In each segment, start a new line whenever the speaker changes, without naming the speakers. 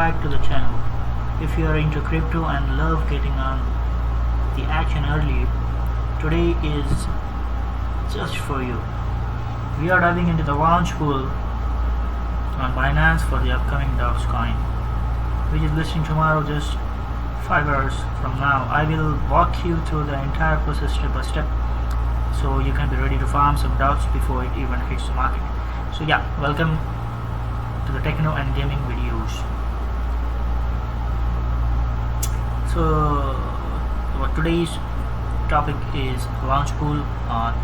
subscribe to the channel. If you are into crypto and love getting on the action early, today is just for you. We are diving into the launch pool on Binance for the upcoming DOGSCoin, which is listing tomorrow, just 5 hours from now. I will walk you through the entire process step by step, so you can be ready to farm some dogs before it even hits the market. So yeah, welcome to the techno and gaming videos. So what today's topic is launch pool on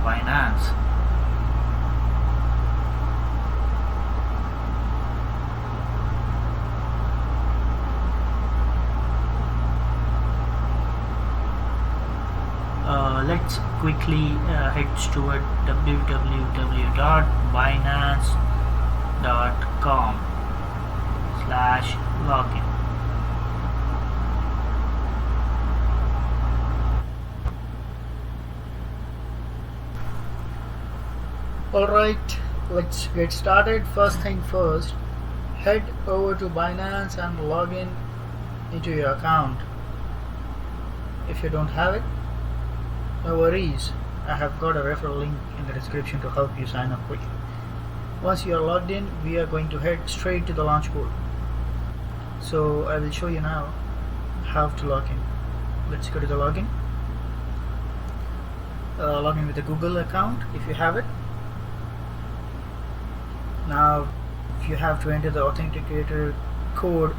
Binance. Let's quickly head toward www.binance.com/login. Alright, let's get started. First thing first, head over to Binance and log in into your account. If you don't have it, no worries, I have got a referral link in the description to help you sign up quickly. Once you are logged in, we are going to head straight to the launch pool. So I will show you now how to log in. Let's go to the login. Log in with a Google account if you have it. Now you have to enter the authenticator code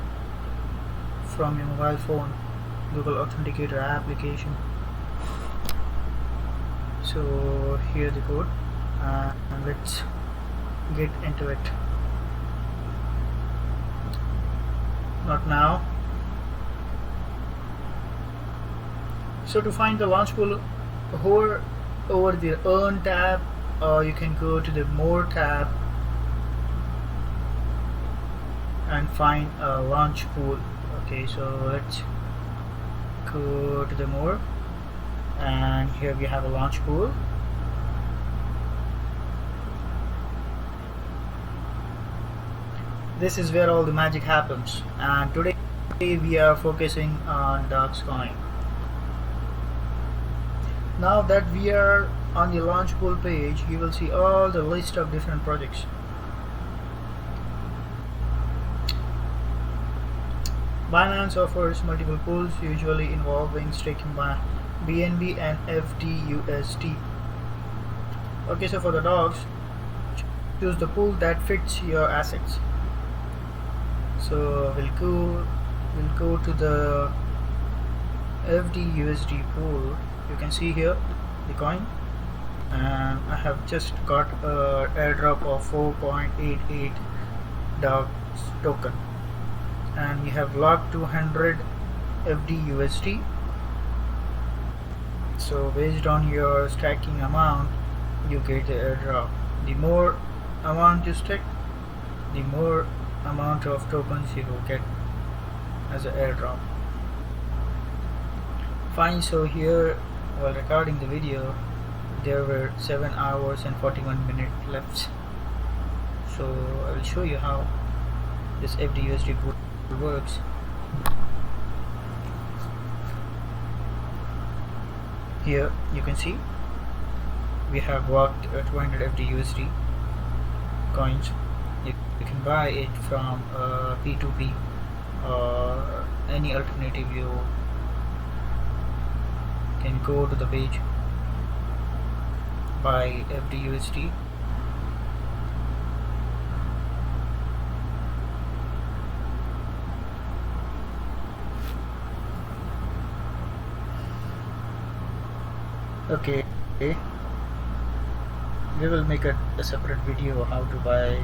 from your mobile phone, Google Authenticator application. So here's the code, and let's get into it. Not now. So to find the launch pool, hover over the Earn tab, or you can go to the More tab and find a launch pool. Okay, so let's go to the More, and here we have a launch pool. This is where all the magic happens, and today we are focusing on DOGSCoin. Now that we are on the launch pool page, you will see all the list of different projects. Binance offers multiple pools, usually involving staking by BNB and FDUSD. Okay, so for the dogs, choose the pool that fits your assets. So we'll go to the FDUSD pool. You can see here the coin, and I have just got a airdrop of 4.88 DOGS token, and we have locked 200 FDUSD. So based on your stacking amount, you get the airdrop. The more amount you stack, the more amount of tokens you will get as an airdrop. Fine, so here while recording the video, there were 7 hours and 41 minutes left. So I will show you how this FDUSD pool works. Here you can see we have bought 200 FDUSD coins. You can buy it from P2P or any alternative. You can go to the page, buy FDUSD. Okay, we will make a separate video how to buy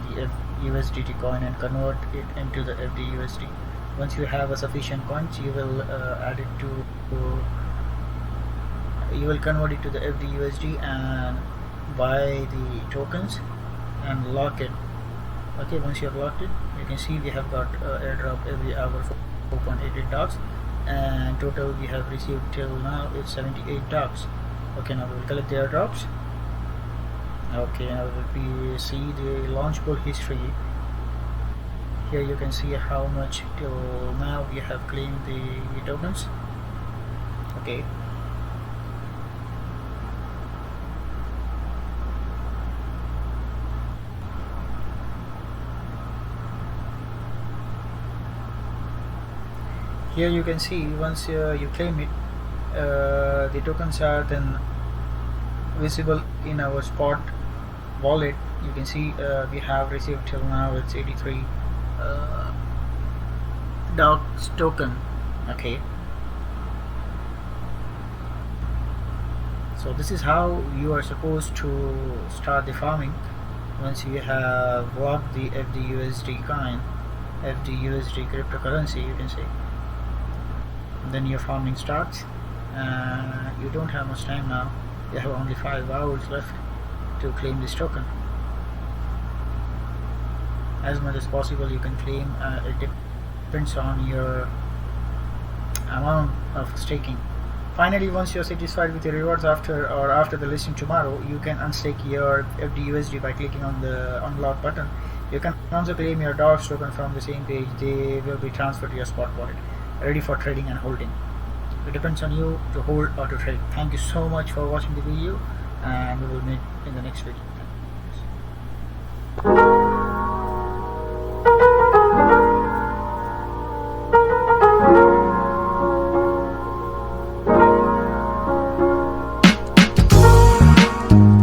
the USDT coin and convert it into the FDUSD. Once you have a sufficient coins, you will add it to you will convert it to the FDUSD and buy the tokens and lock it. Okay, once you have locked it, you can see we have got airdrop every hour for 4.88 dogs, and total we have received till now is 78 dogs. Okay, now we will collect the airdrops. Okay, now we see the launch pool history. Here you can see how much till now you have claimed the tokens. Okay, here you can see once you claim it, the tokens are then visible in our spot wallet. You can see we have received till now it's 83 DOGS token. Okay, so this is how you are supposed to start the farming. Once you have bought the FDUSD coin, FDUSD cryptocurrency, you can say, then your farming starts. You don't have much time now. You have only 5 hours left to claim this token. As much as possible you can claim. It depends on your amount of staking. Finally, once you're satisfied with the rewards after the listing tomorrow, you can unstake your FDUSD by clicking on the unlock button. You can also claim your DOGS token from the same page. They will be transferred to your spot wallet, ready for trading and holding. It depends on you to hold or to trade. Thank you so much for watching the video, and we will meet in the next video.